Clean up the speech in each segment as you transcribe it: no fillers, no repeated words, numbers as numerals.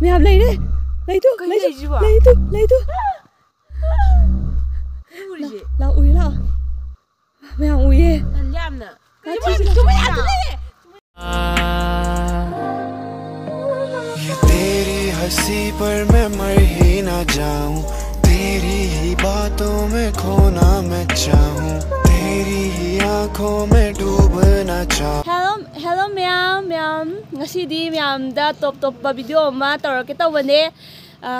Mèo lấy đi. Lấy tu, lấy tu, lấy tu, lấy tu. Lao ui lao. Mèo ui ye. Làm nè. तेरी हंसी पर मैं मर ही ना जाऊं, तेरी ही बातों में खोना मैं चाहूं, तेरी ही आंखों में डूबना चाहूं. Hello ma'am. Ngasidi ma'am da top video ma tawrake tawbane.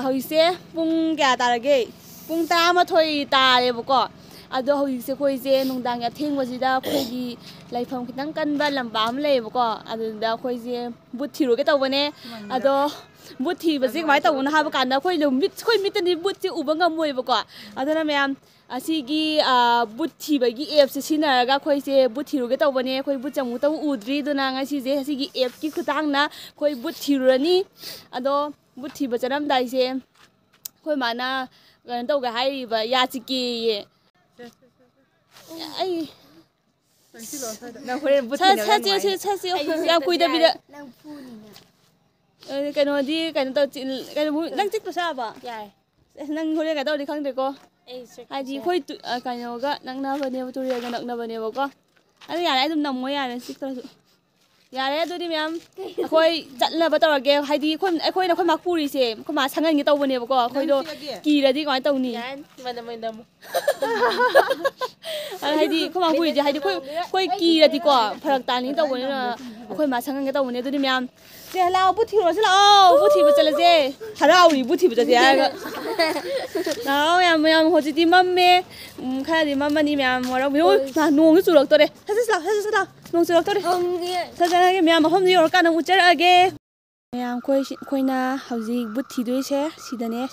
Hoise pung kya tarage? Pung 12 tarebako. Ado hoise khoise nungdang ya thengwasida khoigi laifam khitang kanba lamba am leibako. Ado da khoise but thiroge tawbane. Ado but thi base mai tawna ha ba kan da khoi lo mit khoi mitani but ti uba ngamoibako. Adona ma'am asigi but thibagi app se sinaraga khoise but thiroge tawbane. Khoi but chamu taw udri duna ngasi je asigi app ki khutang na khoi but thirani. Ado but thiba charam dai se khoi mana gan taw ga hai ba ya chiki ye ai na khoi but cha ya kui da bi da nang phuni na cái nó đi cái nó tao cái nó đang chích tôi sao vậy? Năng hồi cái tao đi không được cô. Ai đi khơi cái nó cái năng nào bên này tôi đi cái năng bên này bố cô. Anh nhà này tôi nằm ngoài nhà này chích tôi. Nhà này tôi đi mày khơi chặn là bắt đầu cái hay đi khơi nó khơi mặc puri xe, khơi mặc sang cái tàu bên này bố cô. Khơi đồ kỳ là đi cái tàu nỉ. Hay đi khơi mặc puri chứ hay đi khơi kỳ là đi qua phải tàn những tàu bên này là khơi mặc sang cái tàu bên này tôi đi mày. Thế là bút thiêu rồi bút thiêu bây giờ là gì? Hà rau thì bút thiêu bây giờ gì à? Nào em hồi đi mắm khai đi mắm đi mẹ mà đâu biết là nuông cái sủi lộc tôi đây, hết sao nuông sủi lộc tôi đây. Thật ra cái mẹ mà hôm nay ở cái nó uống à ghê. Em khơi na hồi gì bút thiêu đôi xe, xí đa nè,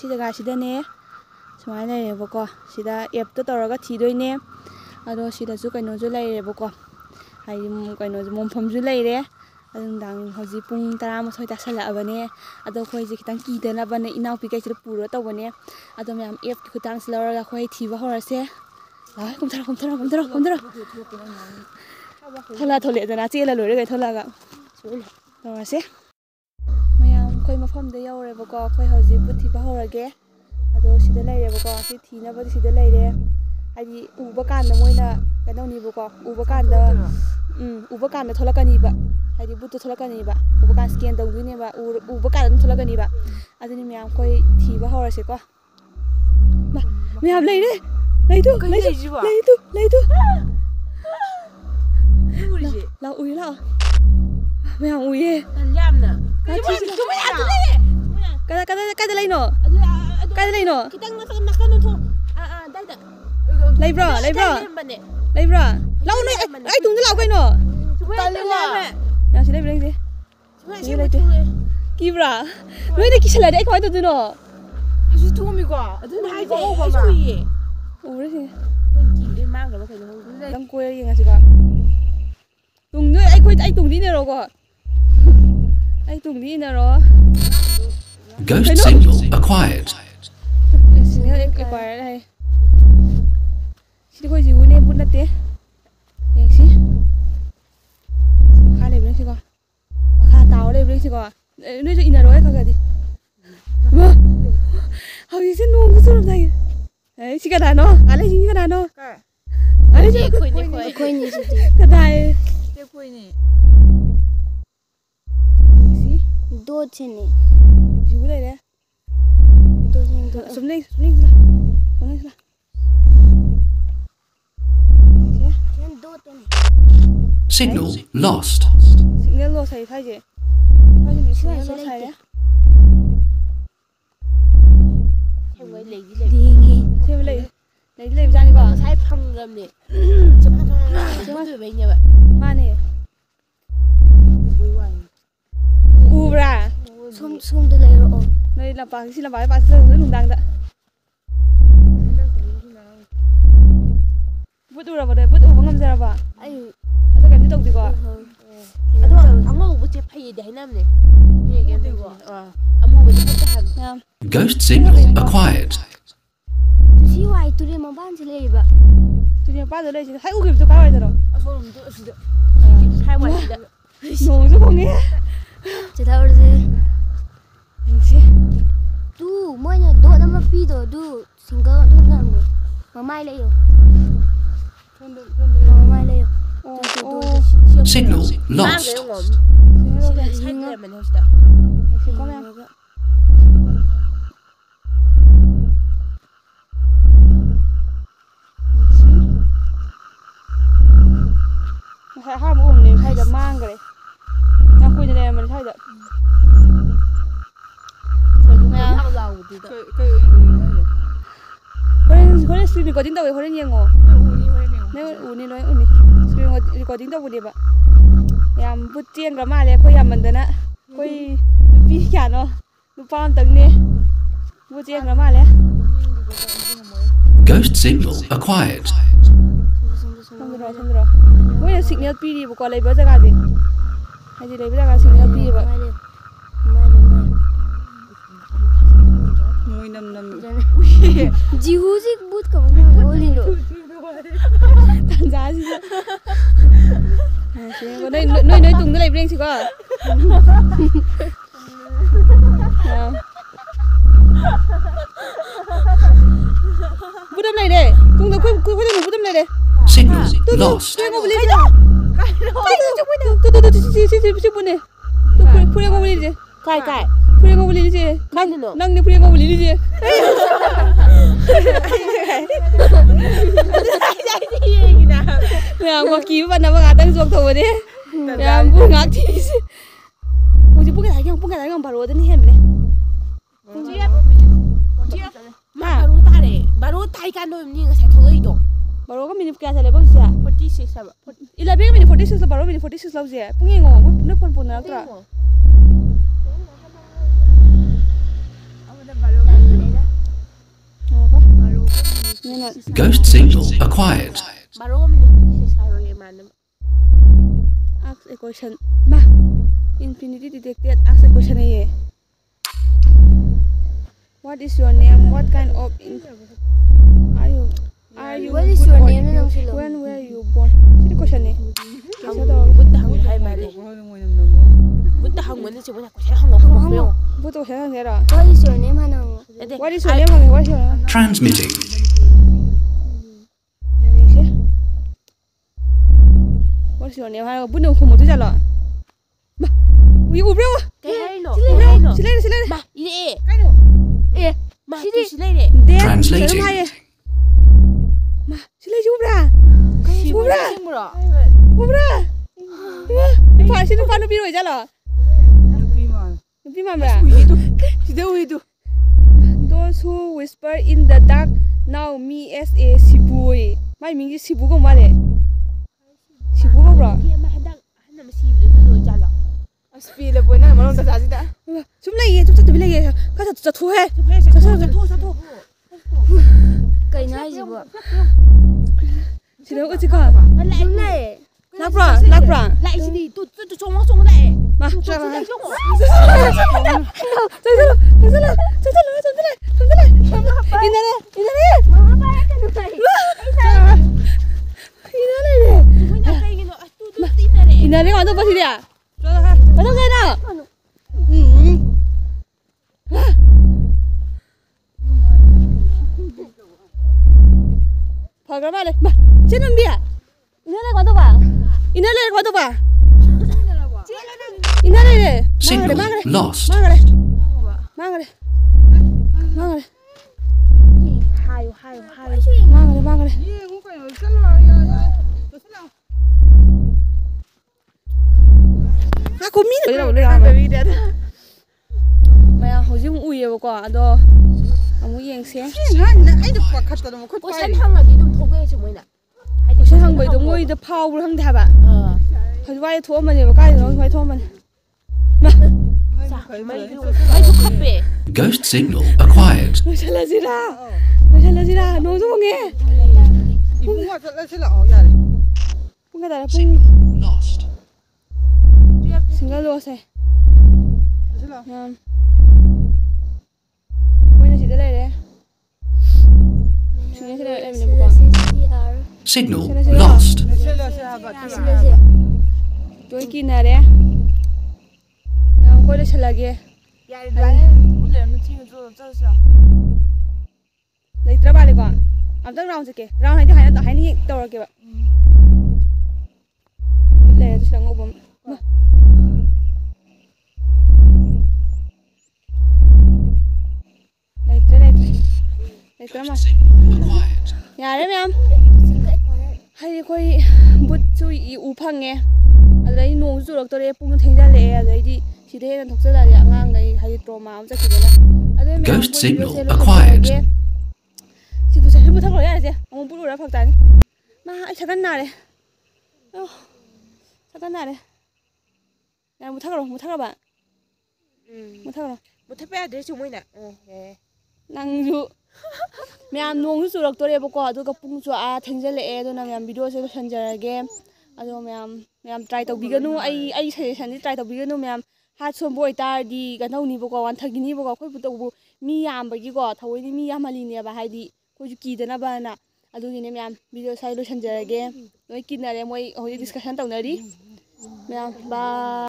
xong này bố co, xí đa ép tôi tao cái thiêu đôi nè, đó xí đa chú cái nó chú lấy bố co, hay cái nó mồm phồng chú lấy đấy. Đang hồi gì pung tara mà thôi ta sẽ là bane, ado khơi gì kitang kỳ tên là bane inau pi cái chữ pura tao bane, ado mẹ ép cái tang sẽ là khơi thi vào hồi xe, không thở, thôi lệ rồi na chia là lối đấy thôi là gạo, rồi xe, mẹ khơi mà phong đấy yêu rồi bố co khơi hồi gì bút thi vào hồi ghé, ado xí đấy này bố co xí thi nó vẫn xí đấy này đấy, hay đi uba can là môi na cái đâu ní bố co uba can là thôi là cái gì vậy? Hay đi bút thôi là cái gì vậy? Uba can scan đầu dưới này vậy, uba can thôi là cái gì vậy? Anh đi mẹ coi thì vào hồi sẽ có. Mà mẹ lấy đi, lấy tu. Lao ui lao. Mẹ ui ye. Làm nè. Cái lấy nó. Kita makan tu. Dah. Lấy bro. Lao nó, ai tung lao cái nó. Yang sini bilang sih. Kibra. Lu ini kisah lah, kau itu tu no. Asyik tu kami kau. Aduh nak aje. Asyik. Udah sih. Kiri mang kalau kau nak. Đang coi yang ngasih kau. Tung nữa, ai tung đi nữa rồi kau. Ai tung đi nữa rồi. Ghost signal acquired. Sini ada acquired đây. Sini kau jiu ni pun nanti. Yang sih. Khai này bên đây coi, khai tàu đây bên đây coi, nơi cho in rồi ấy coi kìa đi, mà, học gì xin nuông cái số này, đấy chỉ cái đàn nó, lấy gì cái đàn nó, lấy gì khơi gì cái đài, khơi gì, gì, đôi chân này, chú đây đấy, đôi chân, xuống đây, đôi chân này. Signal lost. Signal lost hay thay gì? Signal lost hay đấy. em lấy lấy ra đi qua. sai phong làm nè. Chúng tôi bây giờ vậy. Mà nè. Ubra. Sum tôi lấy rồi. Đây là bà xin là bà sẽ lùng đằng đó. Bút u ra vào đây, bút u ngâm ra vào. Tôi cảm thấy tông gì quá. Ghost signal acquired. Si hoài tụi em bán chỉ lấy ba. Tụi em bán rồi đây chỉ hai u kịp tôi cá rồi đó. Hai quả gì đó. Nổ chứ không nghe. Chỉ thao rồi gì. Anh chị. moina do nama pi do du single do ngam do mamai le yo mamai le yo Signal lost. hai mà này thay đã mang cái này đang khui này mình thay đã hồi xin có tiếng tàu hồi nhiều ngô nếu uni nói uni xin có tiếng tàu một điểm ạ yam bút chiên cả màเลยcoi yam mình đó nè coi pi cả nó nó palm tầng nè bút chiên cả màเลยGhost signal acquired. xong rồi mỗi lần signal pi đi bukan lấy bao giờ cái gì hay gì lấy bao giờ signal pi vậy mùi nằm jihu sih but kamu boleh lo tan giá gì còn đây nơi tùng cái này bên chị có bút đâm này đây tùng nó quên bút đâm này đây Signal lost. Pura mau beli je. Tu pun ni. Tu pura mau beli je. Kai. Pura mau beli je. Nang ni pura mau beli je. Yang gua kiu pada apa ngatang suak tahu deh. Yang pun ngati. Mesti pun kita yang baru ada ni ni. Baru tai kan doi ni ngasih tahu itu. Baru kan minit kaya sahaja bagus ya. 46 apa? Ila biar minit 46 lah baru minit 46 lah je. Pungi ngomong, ni pun nak tu. Ghost signal acquired. Baru kan minit 46 apa mana? Ask a question. Ma, infinity detected. Ask a question ni. What is your name? What kind of are you? What is your name? When were you born? Jadi question ni. Buta hang hai mana? Buta hang mana sih buta saya hang apa? Buta saya hang era. What is your name hana? What is your name? What is your name? Transmitting. What is your name? Hana bunuh kumu tu jalan. Ma, we ubro. Kai no. Sila. Ma, ini. Ma, sini. Translating. Ma, sila ubra. Ubra. Pasti tu panu biru jalan. Nupi mana? Itu. Those who whisper in the dark now me as a sibui. Mai mingi sibu ko male. Sibu ko bro. Dia mah hendak mesti dulu jalan. Aspil le buena, malam dah jadi dah. Cuma lagi, tu tak bila lagi. Kau tak tu hai. Satu. Kau nak je buat. Sila aku cakap. Jumlah. Lapra. Lại sini, tu cong lại. Ma, Salah. Ini le. Ini le kau tu pasti dia. Betul saya nak. Pagar mana? Ma, jangan biar. Ini le kau tu apa? Ini le. Signal lost. Mangale. Hai. Mangale. Aku minat. Mày hồi dương ui vào quả đó, ông yên xe. Question hang là đi đụng thùng cái chúng mình nè. Question hang bởi đúng ngôi the power hang thà bạn. Hồi vay thua mình vào cái nó vay thua mình. Mấy đứa khắp bể. Ghost signal acquired. Nó sẽ là gì ra, nó giúp nghe. Không cái này là không. Lost. Single loss này. Quên là chị tới đây đấy. Signal lost. Tôi kia này đấy. Quên là chị là kia. ꯊꯤꯅ ꯆꯠꯂꯁꯤꯔ ꯂꯩꯇ꯭ꯔ ꯃꯥꯜꯂꯦꯀꯣ ꯑꯝꯇꯪ round ꯆꯠꯀꯦ round ꯍꯥꯏꯗꯤ ꯍꯥꯏꯅ ꯇꯧꯔꯛꯀꯦꯕ ꯂꯩꯔꯦ ꯑꯗꯨ ꯁꯤꯗ ꯑꯉꯧꯕ ꯑꯃ ꯂꯩꯇ꯭ꯔ ꯃꯥꯜꯂꯦ ꯌꯥꯔꯦ ꯃꯌꯥꯝ ꯍꯥꯏꯗꯤ ꯑꯩꯈꯣꯏ ꯕꯨꯠꯁꯨ ꯎ ꯐꯪꯉꯦ ꯑꯗꯨꯗꯩ ꯅꯣꯡꯁꯨ ꯆꯨꯔꯛꯇꯣꯔꯦ ꯄꯨꯡꯁꯨ ꯊꯦꯡꯖꯜꯂꯛꯑꯦ ꯑꯗꯩꯗꯤ ꯁꯤꯗ ꯍꯦꯟꯅ ꯊꯣꯛꯆꯜꯂꯛꯑꯗꯤ ꯑꯉꯥꯡꯈꯩ ꯍꯥꯏꯗꯤ ꯇ꯭ꯔꯣꯃꯥ ꯑꯃ ꯆꯠꯈꯤꯗꯅ ꯑꯗꯨ ꯃꯌꯥꯝ Ghost ꯑꯩꯈꯣꯏ signal ꯚꯤꯗꯤꯑꯣꯁꯦ acquired. ꯂꯣꯏꯁꯤꯟꯖꯔꯒꯦ ꯁꯤ ꯄꯨꯊꯛꯈ꯭ꯔꯣ ꯌꯥꯔꯁꯦ ꯑꯃꯨꯛ ꯄꯨꯂꯨꯔ ꯐꯛ ꯇꯥꯅꯤ ꯃꯥ ꯑꯩ ꯁꯒꯟ ꯅꯥꯔꯦ ꯁꯒꯟ ꯅꯥꯔꯦ ꯌꯥꯔ ꯃꯨꯊꯈ꯭ꯔꯕ ꯃꯨꯊꯈ꯭ꯔꯣ ꯃꯨꯊꯠꯄ ꯌꯥꯗ꯭ꯔꯦ ꯆꯨ ꯃꯣꯏꯅ ꯑꯦ ꯅꯪꯁꯨ ꯃꯌꯥꯝ ꯅꯣꯡꯁꯨ ꯆꯨꯔꯛꯇꯣꯔꯦꯕꯀꯣ ꯑꯗꯨꯒ ꯄꯨꯡꯁꯨ ꯊꯦꯡꯖꯜꯂꯛꯑꯦ ꯑꯗꯨꯅ ꯃꯌꯥꯝ ꯚꯤꯗꯤꯑꯣꯁꯦ ꯂꯣꯏꯁꯤꯟꯖꯔꯒꯦ ꯑꯗꯣ ꯃꯌꯥꯝ ꯇ꯭ꯔꯥꯏ ꯇꯧꯕꯤꯒꯅꯨ ꯑꯩ ꯁꯖꯦꯁꯟꯗꯤ ꯇ꯭ꯔꯥꯏ ꯇꯧꯕꯤꯒꯅꯨ ꯃꯌꯥꯝ ꯍꯥꯔꯠ ꯁꯣꯟꯕ ꯑꯣꯏꯇꯥꯔꯗꯤ ꯀꯩꯅꯧꯅꯤꯕꯀꯣ ꯋꯥꯟꯊꯈꯤꯅꯤꯕꯀꯣ ꯑꯩꯈꯣꯏꯕꯨ ꯇꯧꯕ ꯃꯤ ꯌꯥꯝꯕꯒꯤꯀꯣ ꯊꯑꯣꯏꯗꯤ ꯃꯤ ꯌꯥꯝꯍꯜꯂꯤꯅꯦꯕ ꯍꯥꯏꯗꯤ ꯑꯩꯈꯣꯏꯁꯨ ꯀꯤꯗꯅꯕꯅ ꯑꯗꯨꯒꯤꯅꯦ ꯃꯌꯥꯝ ꯚꯤꯗꯤꯑꯣ ꯁ꯭ꯋꯥꯏ ꯂꯣꯏꯁꯤꯟꯖꯔꯒꯦ ꯂꯣꯏ ꯀꯤꯟꯅꯔꯦ ꯃꯣꯏ ꯍꯧꯖꯤꯛ ꯗꯤꯁꯀꯁꯟ ꯇꯧꯅꯔꯤ ꯃꯌꯥꯝ ꯕꯥꯏ